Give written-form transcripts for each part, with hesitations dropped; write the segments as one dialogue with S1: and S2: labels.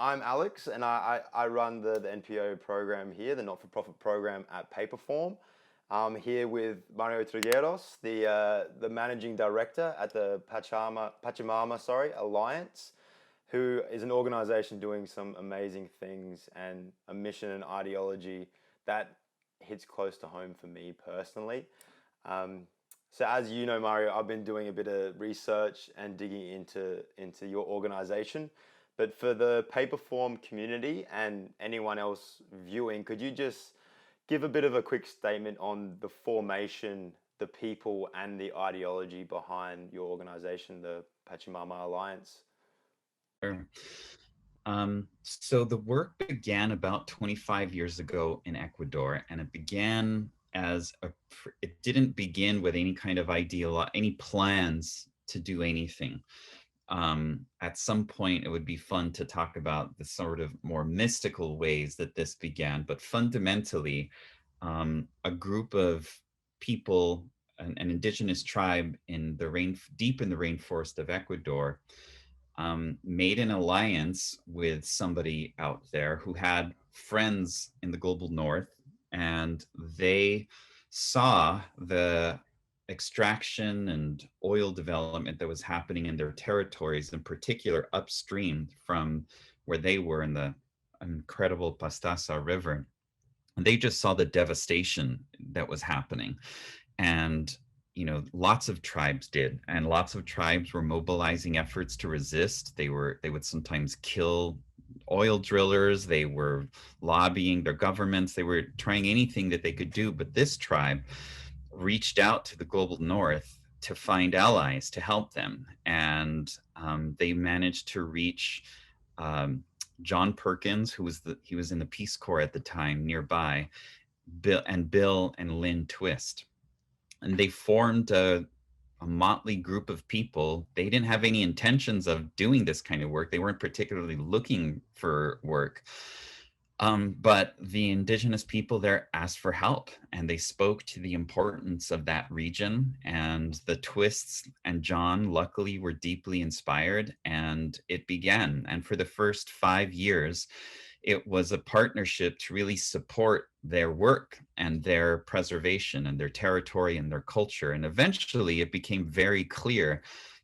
S1: I'm Alex, and I run the NPO program here, the not-for-profit program at Paperform. I'm here with Mario Trigueros, the managing director at the Pachamama Alliance, who is an organization doing some amazing things and a mission and ideology that hits close to home for me personally. Um, so as you know, Mario, I've been doing a bit of research and digging into your organization. But for the Paperform community and anyone else viewing, could you just give a bit of a quick statement on the formation, the people, and the ideology behind your organization, the Pachamama Alliance?
S2: Sure. So the work began about 25 years ago in Ecuador, and it began it didn't begin with any kind of ideal, any plans to do anything. At some point, it would be fun to talk about the sort of more mystical ways that this began, but fundamentally, a group of people, an indigenous tribe in the deep in the rainforest of Ecuador, made an alliance with somebody out there who had friends in the global north, and they saw the extraction and oil development that was happening in their territories, in particular upstream from where they were in the incredible Pastasa River. And they just saw the devastation that was happening. And lots of tribes did, and lots of tribes were mobilizing efforts to resist. They would sometimes kill oil drillers. They were lobbying their governments. They were trying anything that they could do. But this tribe reached out to the global north to find allies to help them, and they managed to reach um, John Perkins, he was in the Peace Corps at the time nearby, Bill and Lynn Twist, and they formed a motley group of people. They didn't have any intentions of doing this kind of work. They weren't particularly looking for work. But the indigenous people there asked for help, and they spoke to the importance of that region. And the Twists and John, luckily, were deeply inspired, and it began. And for the first 5 years, it was a partnership to really support their work and their preservation and their territory and their culture. And eventually it became very clear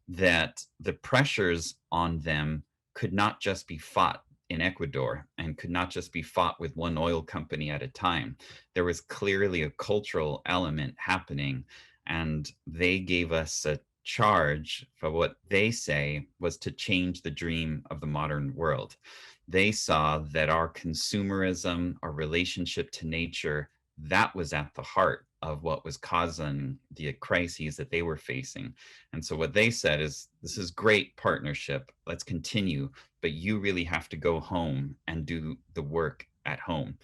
S2: that the pressures on them could not just be fought in Ecuador and could not just be fought with one oil company at a time. There was clearly a cultural element happening, and they gave us a charge for what they say was to change the dream of the modern world. They saw that our consumerism, our relationship to nature, that was at the heart of what was causing the crises that they were facing. And so what they said is, this is great partnership, let's continue, but you really have to go home and do the work at home.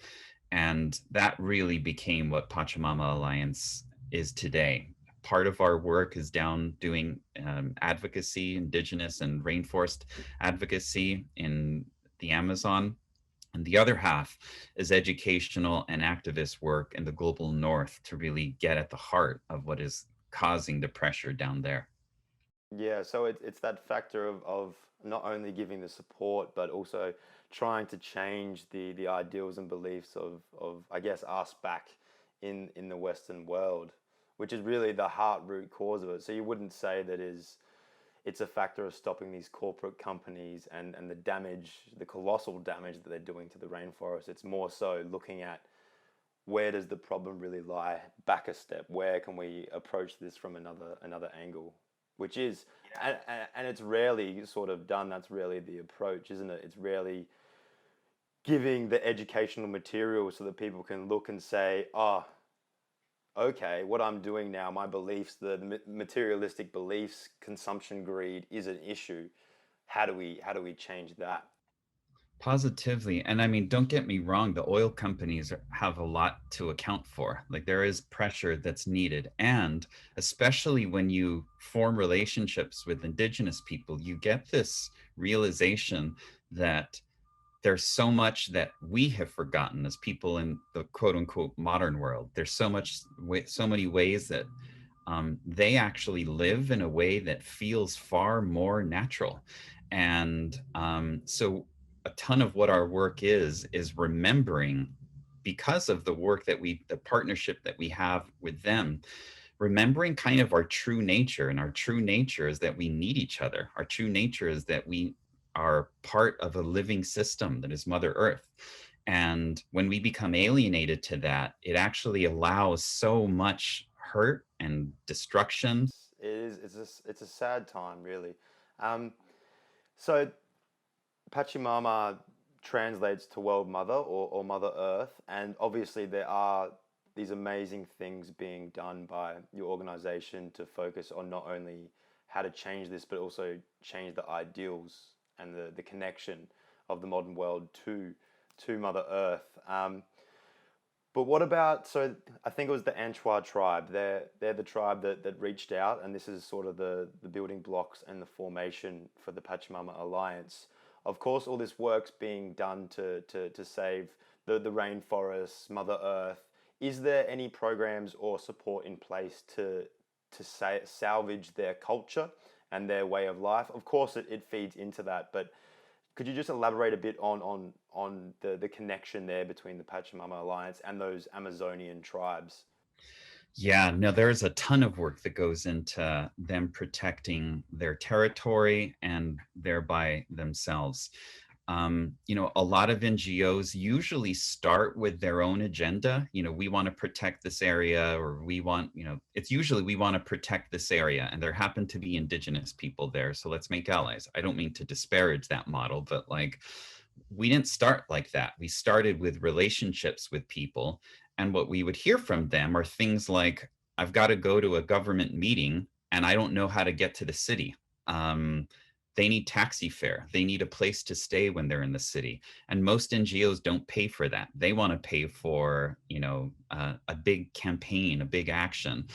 S2: And that really became what Pachamama Alliance is today. Part of our work is down doing advocacy, indigenous and rainforest advocacy in the Amazon. And the other half is educational and activist work in the global north to really get at the heart of what is causing the pressure down there.
S1: Yeah, so it's that factor of not only giving the support, but also trying to change the ideals and beliefs of I guess us back in the Western world, which is really the heart root cause of it. So you wouldn't say that it's a factor of stopping these corporate companies and the damage, the colossal damage that they're doing to the rainforest. It's more so looking at where does the problem really lie, back a step, where can we approach this from another angle, which is, and it's rarely sort of done. That's rarely the approach, isn't it? It's rarely giving the educational material so that people can look and say, oh, okay, what I'm doing now, my beliefs, the materialistic beliefs, consumption greed is an issue. How do we change that?
S2: Positively. And I mean, don't get me wrong, the oil companies have a lot to account for. Like, there is pressure that's needed. And especially when you form relationships with indigenous people, you get this realization that there's so much that we have forgotten as people in the quote unquote modern world. There's so many ways that they actually live in a way that feels far more natural. And so a ton of what our work is remembering, because of the work that the partnership that we have with them, remembering kind of our true nature. And our true nature is that we need each other. Our true nature is that we are part of a living system that is Mother Earth. And when we become alienated to that, it actually allows so much hurt and destruction.
S1: It is. It's a sad time, really. Um, so Pachamama translates to World Mother or Mother Earth, and obviously there are these amazing things being done by your organization to focus on not only how to change this, but also change the ideals and the connection of the modern world to Mother Earth. But what about, so I think it was the Anchois tribe. They're the tribe that reached out, and this is sort of the building blocks and the formation for the Pachamama Alliance. Of course, all this work's being done to save the rainforests, Mother Earth. Is there any programs or support in place to salvage their culture and their way of life? Of course, it feeds into that, but could you just elaborate a bit on the connection there between the Pachamama Alliance and those Amazonian tribes?
S2: Yeah, no, there's a ton of work that goes into them protecting their territory and thereby themselves. A lot of NGOs usually start with their own agenda. We want to protect this area, or it's usually we want to protect this area, and there happen to be indigenous people there. So let's make allies. I don't mean to disparage that model, but like, we didn't start like that. We started with relationships with people. And what we would hear from them are things like, I've got to go to a government meeting and I don't know how to get to the city. They need taxi fare. They need a place to stay when they're in the city. And most NGOs don't pay for that. They want to pay for, a big campaign, a big action.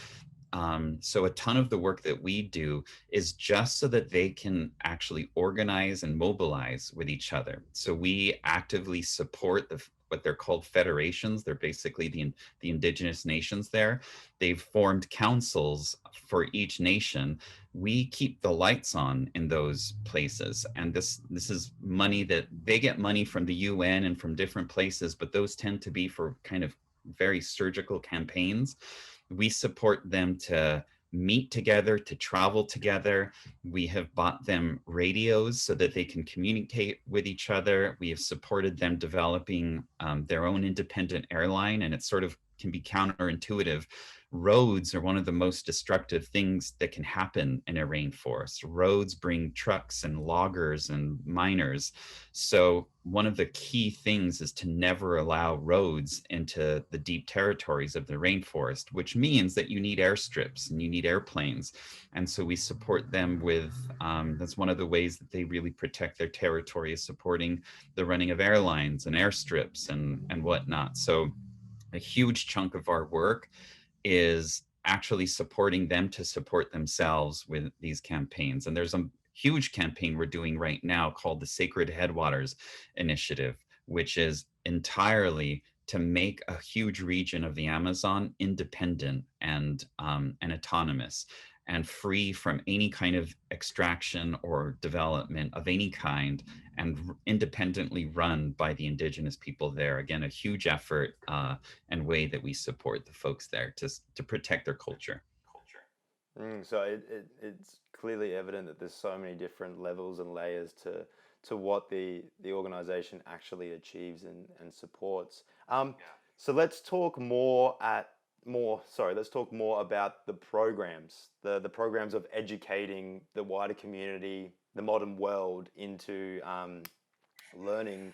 S2: So a ton of the work that we do is just so that they can actually organize and mobilize with each other. So we actively support what they're called federations. They're basically the indigenous nations there. They've formed councils for each nation. We keep the lights on in those places. And this is money that they get money from the UN and from different places, but those tend to be for kind of very surgical campaigns. We support them to meet together, to travel together. We have bought them radios so that they can communicate with each other. We have supported them developing their own independent airline, and it sort of can be counterintuitive. Roads are one of the most destructive things that can happen in a rainforest. Roads bring trucks and loggers and miners. So one of the key things is to never allow roads into the deep territories of the rainforest, which means that you need airstrips and you need airplanes. And so we support them with, that's one of the ways that they really protect their territory, is supporting the running of airlines and airstrips and whatnot. So a huge chunk of our work is actually supporting them to support themselves with these campaigns. And there's a huge campaign we're doing right now called the Sacred Headwaters Initiative, which is entirely to make a huge region of the Amazon independent and autonomous and free from any kind of extraction or development of any kind, and independently run by the indigenous people there. Again, a huge effort and way that we support the folks there to protect their culture.
S1: So it's clearly evident that there's so many different levels and layers to what the organization actually achieves and supports. So let's talk let's talk more about the programs, the programs of educating the wider community, the modern world into learning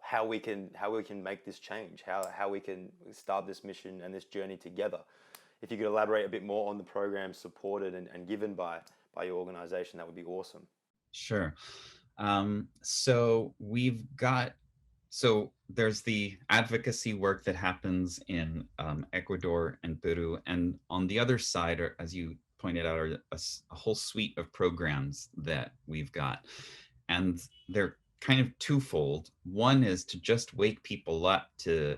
S1: how we can make this change, how we can start this mission and this journey together. If you could elaborate a bit more on the programs supported and given by your organization, that would be awesome.
S2: Sure. So there's the advocacy work that happens in Ecuador and Peru, and on the other side, as you pointed out, are a whole suite of programs that we've got, and they're kind of twofold. One is to just wake people up to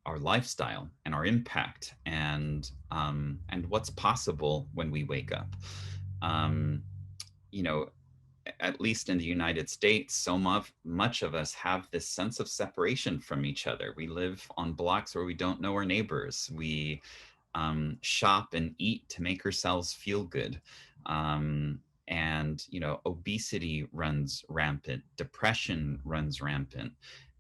S2: our lifestyle and our impact, and what's possible when we wake up. Um, you know, at least in the United States, much of us have this sense of separation from each other. We live on blocks where we don't know our neighbors. We shop and eat to make ourselves feel good. And, obesity runs rampant, depression runs rampant.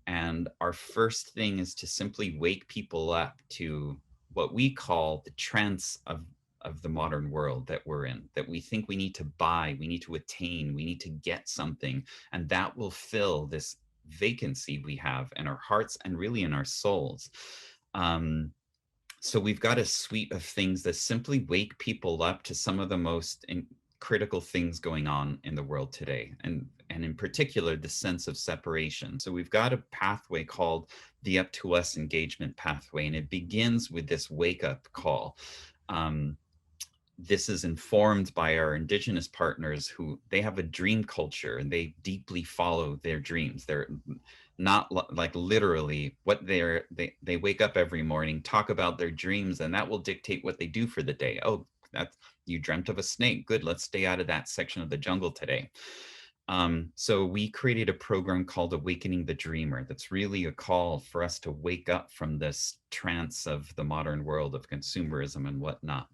S2: And our first thing is to simply wake people up to what we call the trance of the modern world that we're in, that we think we need to buy, we need to attain, we need to get something, and that will fill this vacancy we have in our hearts and really in our souls. So we've got a suite of things that simply wake people up to some of the most critical things going on in the world today, and in particular the sense of separation. So we've got a pathway called the Up to Us engagement pathway, and it begins with this wake up call. This is informed by our indigenous partners, who they have a dream culture and they deeply follow their dreams. They're not like literally what they wake up every morning, talk about their dreams, and that will dictate what they do for the day. Oh, that's, you dreamt of a snake, good, let's stay out of that section of the jungle today. So we created a program called Awakening the Dreamer. That's really a call for us to wake up from this trance of the modern world of consumerism and whatnot.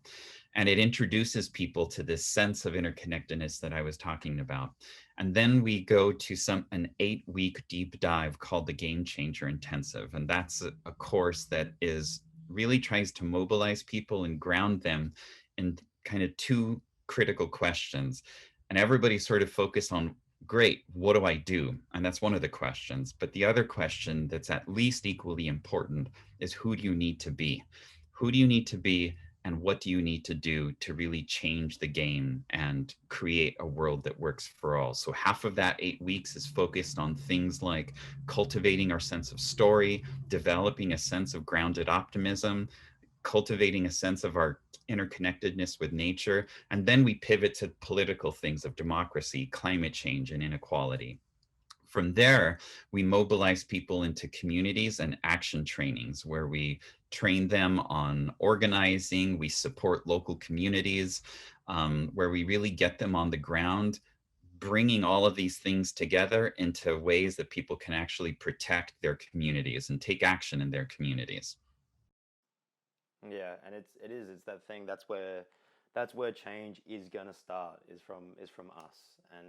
S2: And it introduces people to this sense of interconnectedness that I was talking about. And then we go to an 8-week deep dive called the Game Changer Intensive. And that's a course that really tries to mobilize people and ground them in kind of two critical questions. And everybody sort of focused on, great, what do I do? And that's one of the questions. But the other question that's at least equally important is, who do you need to be? Who do you need to be? And what do you need to do to really change the game and create a world that works for all? So half of that 8 weeks is focused on things like cultivating our sense of story, developing a sense of grounded optimism, cultivating a sense of our interconnectedness with nature. And then we pivot to political things of democracy, climate change, and inequality. From there, we mobilize people into communities and action trainings where we train them on organizing, we support local communities, where we really get them on the ground, bringing all of these things together into ways that people can actually protect their communities and take action in their communities.
S1: Yeah, and it's that thing. That's where change is gonna start, is from us. And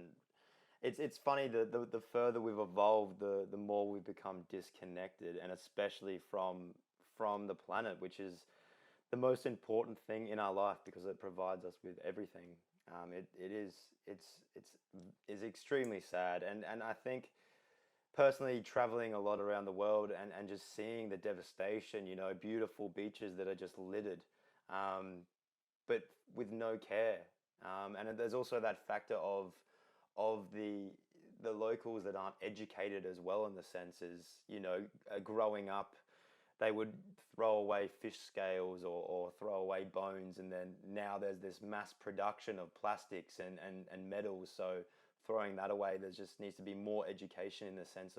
S1: it's funny that the further we've evolved, the more we've become disconnected, and especially from the planet, which is the most important thing in our life because it provides us with everything. It is it's extremely sad, and I think personally traveling a lot around the world and just seeing the devastation, beautiful beaches that are just littered, um, but with no care. And there's also that factor of the locals that aren't educated as well, in the senses, growing up, they would throw away fish scales or throw away bones, and then now there's this mass production of plastics and metals. So throwing that away, there just needs to be more education in the sense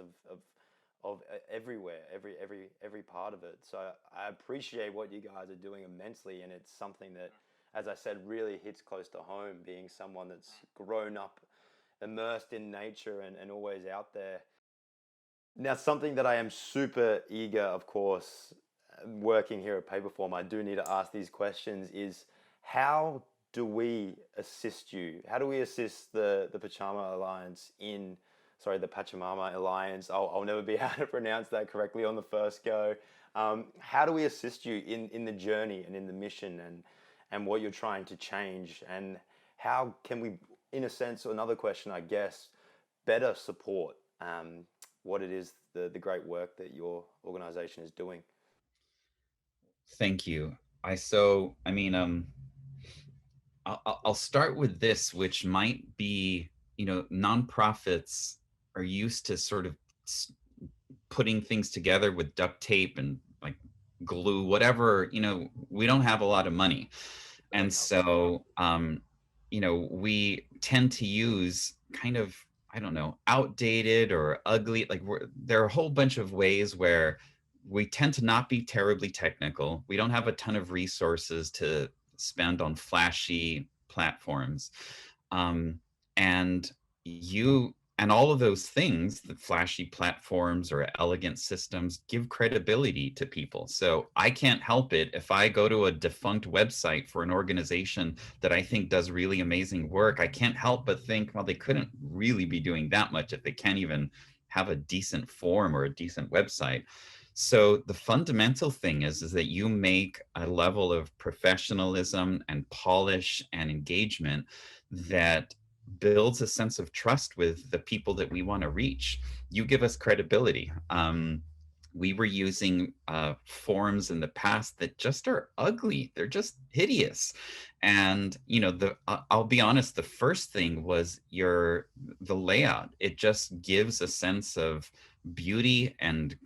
S1: of everywhere, every part of it. So I appreciate what you guys are doing immensely, and it's something that, as I said, really hits close to home, being someone that's grown up immersed in nature and always out there. Now, something that I am super eager, of course, working here at Paperform, I do need to ask these questions, is how do we assist you? How do we assist the Pachama Alliance in, sorry, the Pachamama Alliance? I'll never be able to pronounce that correctly on the first go. How do we assist you in the journey and in the mission and what you're trying to change? And how can we, in a sense, another question, I guess, better support what it is, the great work that your organization is doing?
S2: Thank you. I'll start with this, which might be, nonprofits are used to sort of putting things together with duct tape and like glue, whatever, we don't have a lot of money. And so, we tend to use kind of, I don't know, outdated or ugly, like there are a whole bunch of ways where we tend to not be terribly technical. We don't have a ton of resources to spend on flashy platforms. And you and all of those things, the flashy platforms or elegant systems, give credibility to people. So I can't help it if I go to a defunct website for an organization that I think does really amazing work. I can't help but think, well, they couldn't really be doing that much if they can't even have a decent form or a decent website. So the fundamental thing is that you make a level of professionalism and polish and engagement that builds a sense of trust with the people that we want to reach. You give us credibility. We were using forms in the past that just are ugly. They're just hideous. And I'll be honest, the first thing was the layout. It just gives a sense of beauty and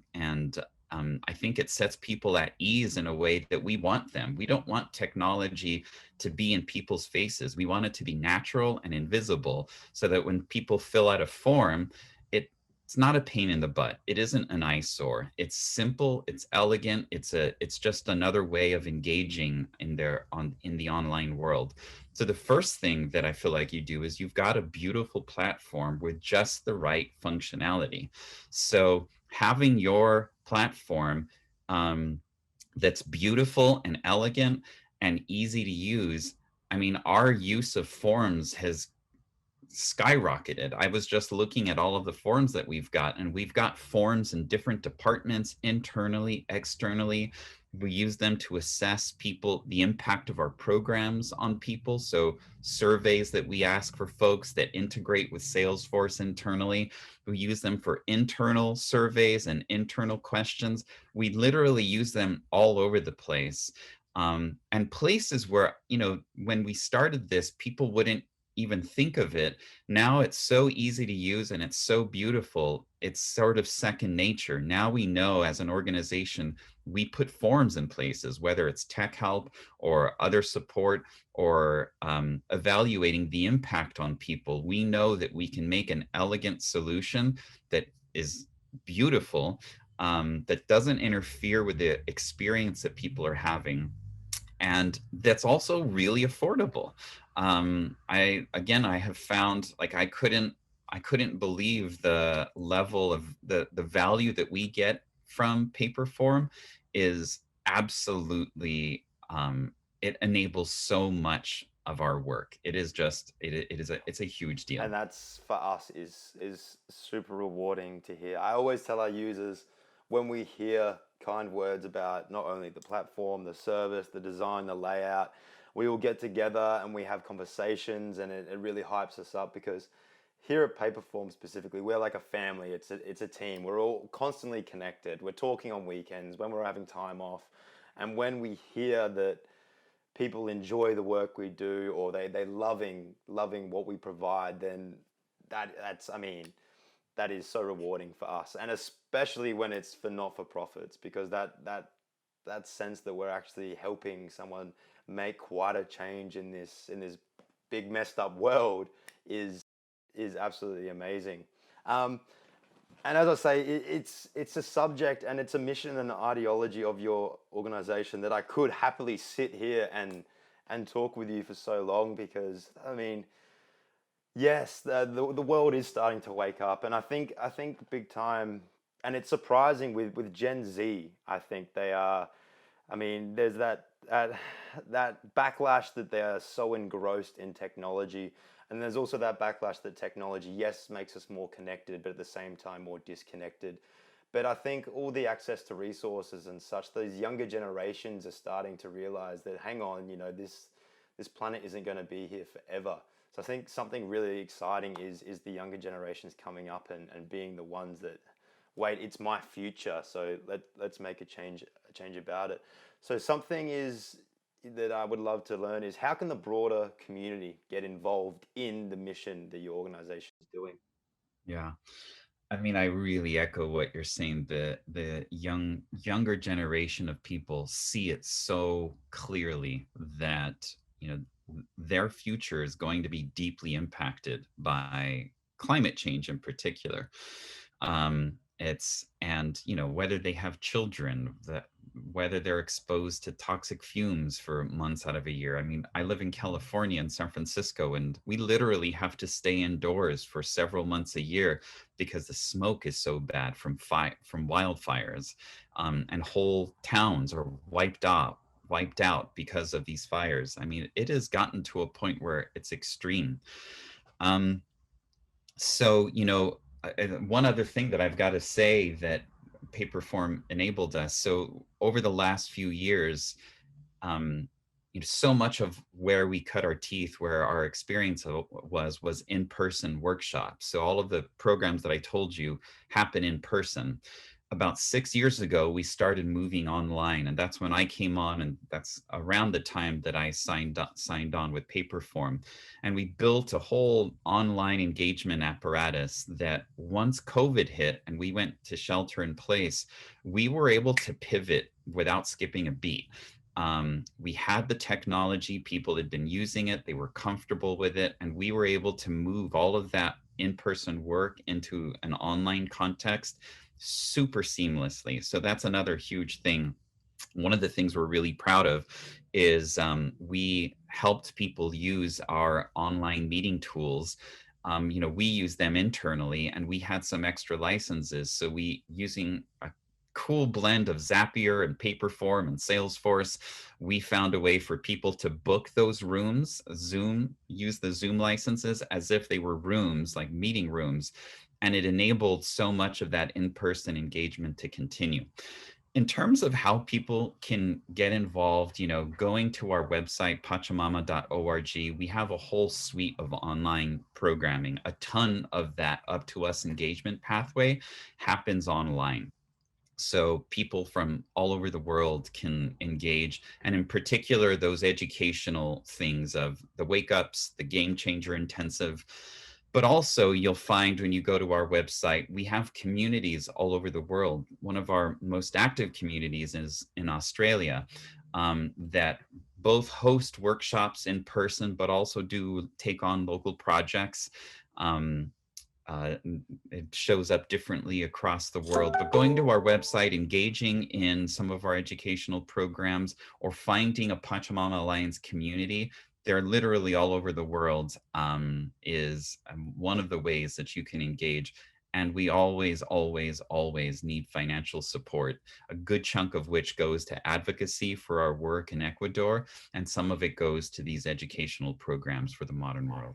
S2: I think it sets people at ease in a way that we want them. We don't want technology to be in people's faces. We want it to be natural and invisible so that when people fill out a form, it's not a pain in the butt. It isn't an eyesore. It's simple, it's elegant, it's just another way of engaging in the online world. So the first thing that I feel like you do is you've got a beautiful platform with just the right functionality. So having your platform that's beautiful and elegant and easy to use. I mean, our use of forms has skyrocketed. I was just looking at all of the forms that we've got, and we've got forms in different departments, internally, externally. We use them to assess the impact of our programs on people. So surveys that we ask for folks that integrate with Salesforce internally, we use them for internal surveys and internal questions. We literally use them all over the place. And places where, when we started this, people wouldn't even think of it. Now it's so easy to use and it's so beautiful. It's sort of second nature. Now we know as an organization, we put forms in places, whether it's tech help or other support or evaluating the impact on people. We know that we can make an elegant solution that is beautiful, that doesn't interfere with the experience that people are having, and that's also really affordable. I have found, like, I couldn't believe the level of the value that we get from Paperform is absolutely, it enables so much of our work. It is just it's a huge deal.
S1: And that's for us is super rewarding to hear. I always tell our users when we hear kind words about not only the platform, the service, the design, the layout, we will get together and we have conversations, and it really hypes us up because here at Paperform specifically, we're like a family. It's a team. We're all constantly connected. We're talking on weekends when we're having time off, and when we hear that people enjoy the work we do, or they loving what we provide, then that's, I mean, that is so rewarding for us, and especially when it's for not for profits, because that sense that we're actually helping someone make quite a change in this big messed up world is absolutely amazing. Um, and as I say, it's a subject and it's a mission and an ideology of your organization that I could happily sit here and talk with you for so long, because I mean, yes, the world is starting to wake up, and I think big time, and it's surprising with Gen Z. I think they are. I mean, there's that backlash that they are so engrossed in technology, and there's also that backlash that technology, yes, makes us more connected, but at the same time more disconnected. But I think all the access to resources and such, those younger generations are starting to realize that, hang on, this planet isn't going to be here forever. So I think something really exciting is the younger generations coming up and being the ones that, wait, it's my future, so let's make a change about it. So something is that I would love to learn is, how can the broader community get involved in the mission that your organization is doing?
S2: Yeah. I mean, I really echo what you're saying. The younger generation of people see it so clearly that, their future is going to be deeply impacted by climate change in particular. It's and whether they have children, whether they're exposed to toxic fumes for months out of a year. I mean, I live in California in San Francisco, and we literally have to stay indoors for several months a year because the smoke is so bad from wildfires, and whole towns are wiped out because of these fires. I mean, it has gotten to a point where it's extreme. Um, so, one other thing that I've got to say that Paperform enabled us. So over the last few years, um, so much of where we cut our teeth, where our experience was in-person workshops. So all of the programs that I told you happen in person. About 6 years ago, we started moving online, and that's when I came on, and that's around the time that I signed on with Paperform. And we built a whole online engagement apparatus that once COVID hit and we went to shelter in place, we were able to pivot without skipping a beat. We had the technology, people had been using it, they were comfortable with it, and we were able to move all of that in-person work into an online context super seamlessly. So that's another huge thing. One of the things we're really proud of is we helped people use our online meeting tools. We use them internally, and we had some extra licenses. So we, using a cool blend of Zapier and Paperform and Salesforce, we found a way for people to book those rooms, use the Zoom licenses as if they were rooms, like meeting rooms. And it enabled so much of that in-person engagement to continue. In terms of how people can get involved, going to our website, pachamama.org, we have a whole suite of online programming. A ton of that Up to Us engagement pathway happens online. So people from all over the world can engage, and in particular, those educational things of the wake ups, the game changer intensive. But also, you'll find when you go to our website, we have communities all over the world. One of our most active communities is in Australia, that both host workshops in person, but also do take on local projects. Um, uh, it shows up differently across the world. But going to our website, engaging in some of our educational programs, or finding a Pachamama Alliance community, they're literally all over the world, is one of the ways that you can engage. And we always, always, always need financial support, a good chunk of which goes to advocacy for our work in Ecuador, and some of it goes to these educational programs for the modern world.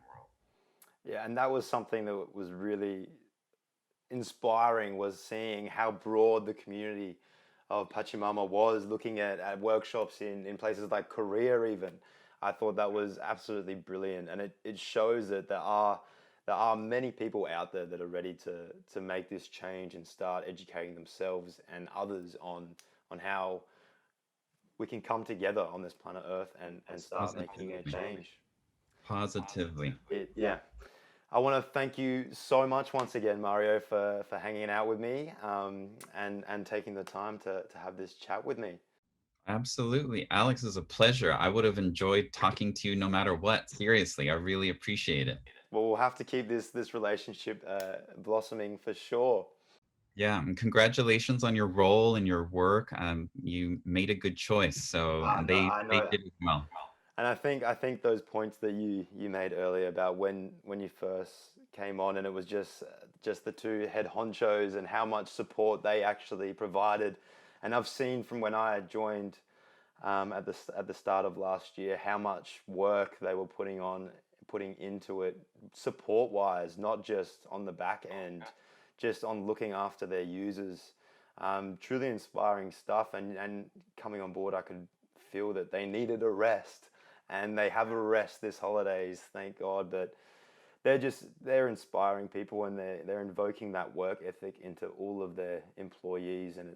S1: Yeah, and that was something that was really inspiring, was seeing how broad the community of Pachamama was, looking at workshops in places like Korea even. I thought that was absolutely brilliant, and it shows that there are many people out there that are ready to make this change and start educating themselves and others on how we can come together on this planet Earth and start making a change.
S2: Positively.
S1: Yeah. I want to thank you so much once again, Mario, for hanging out with me, and taking the time to have this chat with me.
S2: Absolutely. Alex, is a pleasure. I would have enjoyed talking to you no matter what. Seriously, I really appreciate it.
S1: Well, we'll have to keep this relationship blossoming for sure.
S2: Yeah, and congratulations on your role and your work. You made a good choice, so
S1: No,
S2: they
S1: I
S2: they
S1: know.
S2: did as well.
S1: And I think those points that you made earlier about when you first came on, and it was just the two head honchos and how much support they actually provided. And I've seen from when I joined, at the start of last year, how much work they were putting into it, support wise, not just on the back end, just on looking after their users. Truly inspiring stuff, and coming on board, I could feel that they needed a rest, and they have a rest this holidays, thank God. But they're inspiring people, and they're invoking that work ethic into all of their employees, and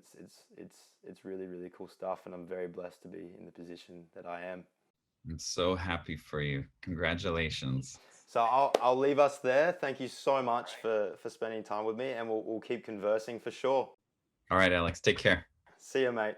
S1: it's really, really cool stuff, and I'm very blessed to be in the position that I am.
S2: I'm so happy for you. Congratulations.
S1: So I'll leave us there. Thank you so much for spending time with me, and we'll keep conversing for sure.
S2: All right, Alex, take care.
S1: See you, mate.